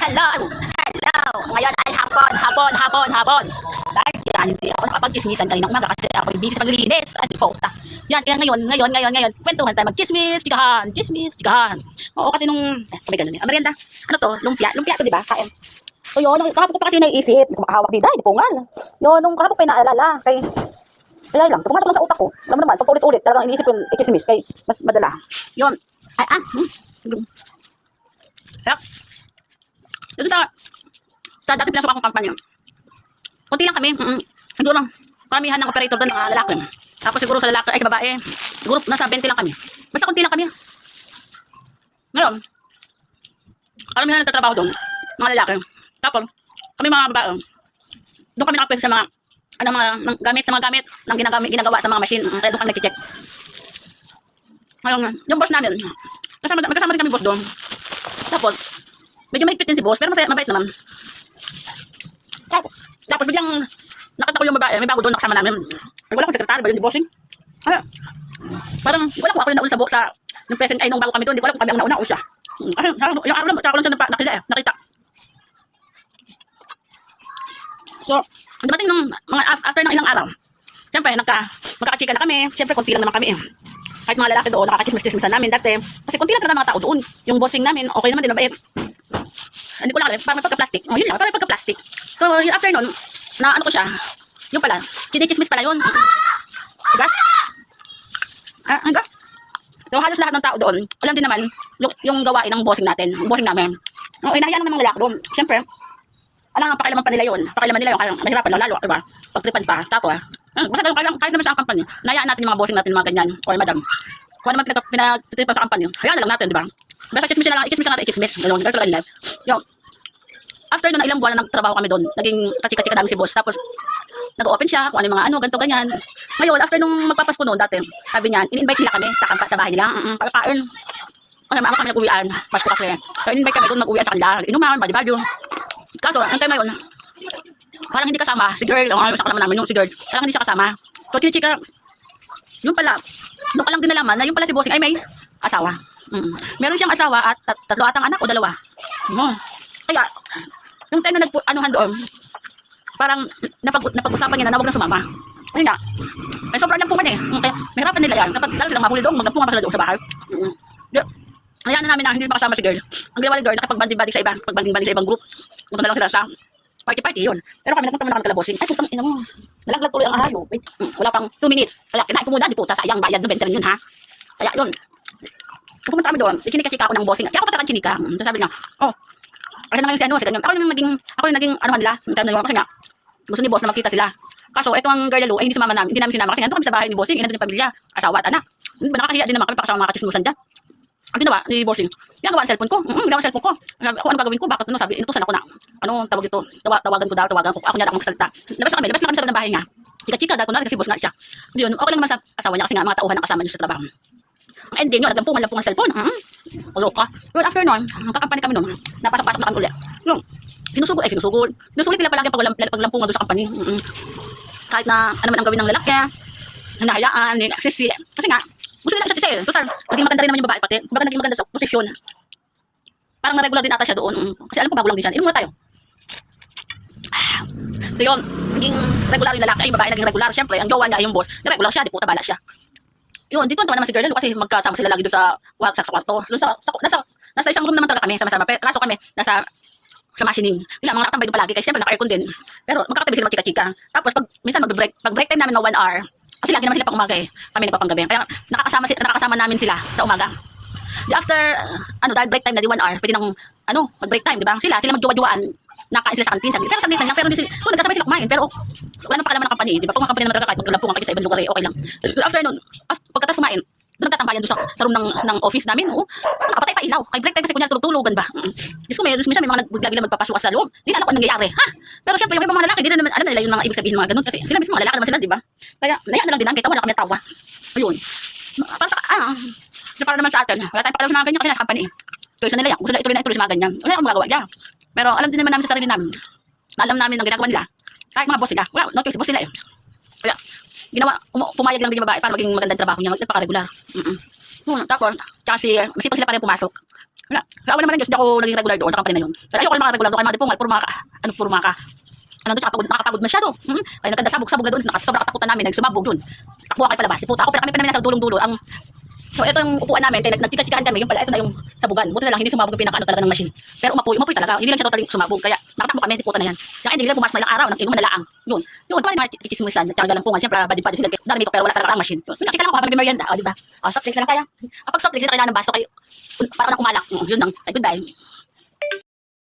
Hello! Hello! Ngayon ay hapon. Dahil hindi ako nakapag-chismisan kanina umaga kasi ako busy sa paglilinis. At ipota. Yan, kaya ngayon, kwentuhan tayo mag-chismis, chikahan. Oo, kasi nung, sabi ganun eh. Merienda, ano to? Lumpia to, diba? Kain. So yun, kahapon ko pa kasi naisip, hindi ko makahawak di dahil, di pungal. Yun, nung kahapon ko pa naalala, kay, kaya lang, pumasok lang sa utak ko. Alam mo naman, pag ulit-ulit, talagang iniisip ko yung chismis, kay, mas madala. Yun, Sarap. Doon sa dati pinasok akong kampanya. Kunti lang kami. Siguro lang. Karamihan ng operator doon, mga lalaki. Tapos siguro sa lalaki, ay sa babae. Siguro nasa 20 lang kami. Basta kunti lang kami. Ngayon, karamihan nagtatrabaho doon, mga lalaki. Tapos, kami mga babae. Doon kami nakapwesto sa mga, mga gamit ng ginagawa sa mga machine. Kaya doon kami nag-check. Ngayon, yung boss namin, magkasama rin kami boss doon. Tapos, medyo mahigpit din si boss, pero mabait naman. Tapos biglang nakita ko yung babae, may bago doon nakasama namin. Ay, wala akong sekretary ba yun, di bossing? Ay, parang wala ko ako yung nauna sa yung present ay nung bago kami doon, di ko alam kung kami ang nauna o siya. Kasi yung araw lang siya nakita. So, dumating nung mga after ng ilang araw, siyempre magkakachika na kami, siyempre konti lang naman kami eh. Kahit mga lalaki doon, nakakachismis-chismisan namin dati. Kasi konti lang talaga mga tao doon. Yung bossing namin, okay naman din, mabait. Hindi ko lang alam, parang pagka-plastic. Oh, yun lang, parang pagka-plastic. So, yung after nun, na ano ko siya, yung pala, chinichismis pala yun. Diba? Diba? So, halos lahat ng tao doon, alam din naman, yung gawain ng bossing natin, yung bossing namin. Oh, inahayaan naman ng lalaki doon. Siyempre, alam nga, pakilaman pa nila yun. Kaya mahirapan lalo, diba? Pagtripan pa. Tapos, basta kahit naman sa company, nayaan natin yung mga bossing natin, mga ganyan, or madam. Kung naman pinagtripan sa company, hayaan na lang natin, diba? Basta i-chismis na lang, i-chismis. Ganun, ganito lang live. Yung, after nun, ilang buwan na nagtrabaho kami doon, naging kachika-chika namin si boss. Tapos, nag-open siya, kung ano yung mga ganito, ganyan. Ngayon, after nung magpapasko noon, dati, sabi niya, in-invite nila kami sa bahay nila. Pagkain. Kasi maaga kami nag-uwian, Pasko kasi. So, in-invite kami doon mag-uwian sa kanila. Inuman, badi-badi. Kaso, ang time na yun, parang hindi kasama, si girl, sa kalaman namin, yung si girl, parang hindi siya kasama. So, chika, yung pala, doon ka lang din nalaman na yung pala si bossing ay may asawa. Meron siyang asawa at tatlo atang anak o dalawa. Kaya, yung time na nag-anuhan doon, parang napag-usapan niya na huwag na sumama. Ayun nga, ay sobrang lang puman eh. Kaya, mahirapan nila yan. Dapat lalo silang mahuli doon, maglampungan pa sila doon sa bahay. Hayaan na namin na hindi makasama si girl. Ang ginawa ni girl, nakipag-banding-banding sa ibang group. Punta na lang sila sa party yun. Pero kami nagpunta na kami kalabosing. Ay, putang ina mo. Nalaglag tuloy ang ahayo. Wait, wala pang 2 minutes. Kaya kinain ko muna, di puta, sayang bayad na 20 rin yun ha. Kaya yun. Pumunta kami doon, ichinika-chika ako ng bossing. Kaya ako patakan chinika. Tapos sabi niya, oh, kasi naman yung si ano, ako yung naging anuhan nila. Kasi nga, gusto ni boss na magkita sila. Kaso, ito ang girl lalo, ay hindi namin sinama. Kasi nandun kami sa bahay ni bossing, nandun yung pamilya, asawa at anak. Nakakahiya din naman kami pakasama mga katismusan dyan. Ang ginawa ni bossing, ginagawa ang cellphone ko. Kung ano gagawin ko, bakit sabi, inutusan ako na, tawag ito, tawagan ko, ako niya ako magsalita. Labas na kami sa loob ng bahay nga. Chika-chika, dahil kunwari kasi boss nga siya. Yun, okay lang naman sa asawa niya kasi nga mga tauhan na kasama niyo sa trabaho. Ang ending yun, naglampungan ang cellphone. Ulo ka. Yun, after nun, kakampanya kami nun, napasok-pasok na kami ulit. Yun, sinusulit nila palagi paglampungan doon sa company. Kahit na ano man ang gawin ng lalaki, hinahayaan, kasi nga, gusto nila isa't isa eh. Total, naging maganda rin naman yung babae pati. Kumbaga naging maganda sa posisyon. Parang na-regular din ata siya doon. Kasi alam ko bago lang din siya. Inom muna tayo. So yun, naging regular yung lalaki. Ay, yung babae naging regular. Siyempre, ang jowa niya, yung boss, regular siya, di puta bala siya. Yun, dito naman si girl kasi magkasama sila lagi doon sa kwarto. Doon nasa isang room naman talaga kami, sama-sama. Kaso kami, nasa machining. Wala, mga nakatambay doon palagi kasi siyempre naka-aircon din. Pero magkakatabi sila magkika-chika. Tapos minsan pag break time namin ng 1 hour, kasi lagi naman sila pang umaga eh. Kami nagpapanggabi. Kaya nakakasama namin sila sa umaga. After, dahil break time na di 1 hour, pwede nang, mag-break time, di ba? Sila magjuwa-juwaan. Nakain sila sa kantin, saglit. Pero saglit lang, pero hindi sila, nagkasabay sila kumain. Pero, wala nang pakalaman ng company, di ba? Kung ang company naman talaga kahit maglampungan kayo sa ibang lugar eh, okay lang. After nun, pagkatapos kumain, doon nagtatambayan doon sa room ng office namin. Nakapatay pa ilaw. Kay break time kasi kunyari tulog-tulogan ba? Diyos ko, minsan may mga bigla magpapasukas sa loob. Hindi na alam kung nangyayari. Ha? Pero syempre, yung ibang mga lalaki, hindi na naman alam nila yung mga ibig sabihin ng mga ganun. Kasi sila mismo mga lalaki naman sila, di ba? Kaya, nayaan na lang din ang kita, wala kami tawa. Ayun. Para naman sa atin, wala tayong pakialam sa mga ganyan kasi nasa company. Kaya nila yan, gusto nila ituloy sa mga ganyan. Wala akong magagawa niya. Pero alam din naman namin sa sarili namin. Alam namin ang ginagawa nila. Kahit mga boss sila, wala, no choice, boss sila eh. Kaya, pumayag lang din yung babae para maging magandang trabaho niya, magpaka-regular. Tapos, kasi masipag sila pa rin pumasok. Wala. Kaya naman ng Diyos, hindi ako naging regular doon sa company na yun. Pero ayoko na mga regular doon, kaya mga dipungal, puro mga nakakapagod masyado. Kaya nagkandasabog-sabog na doon, sobrang katakutan namin, nagsumabog doon. Takbuhan kayo palabas, puta ako, pero kami pa namin nasa dulong-dulo. So ito yung upuan namin, kaya nagchika-chikahan kami, yung pala, ito na yung sabugan. Buti na lang, hindi sumabog yung pinaka talaga ng machine. Pero umapoy talaga, hindi lang siya totally sumabog. Kaya nakatakbo kami, puta na yan. Kaya hindi lang pumasok na ilang araw, nag-inom na laang. Yun, ito pa rin mga chichismisan, tsaka galampungan. Siyempre, badi-badi sila, dami nito, pero wala talaga ang machine. Yun, chika lang ako habang nag-merienda, di ba? Soft drinks lang kaya. Kapag soft drinks, kailangan ng baso kayo, para nang umalak. Yun lang, ay goodbye.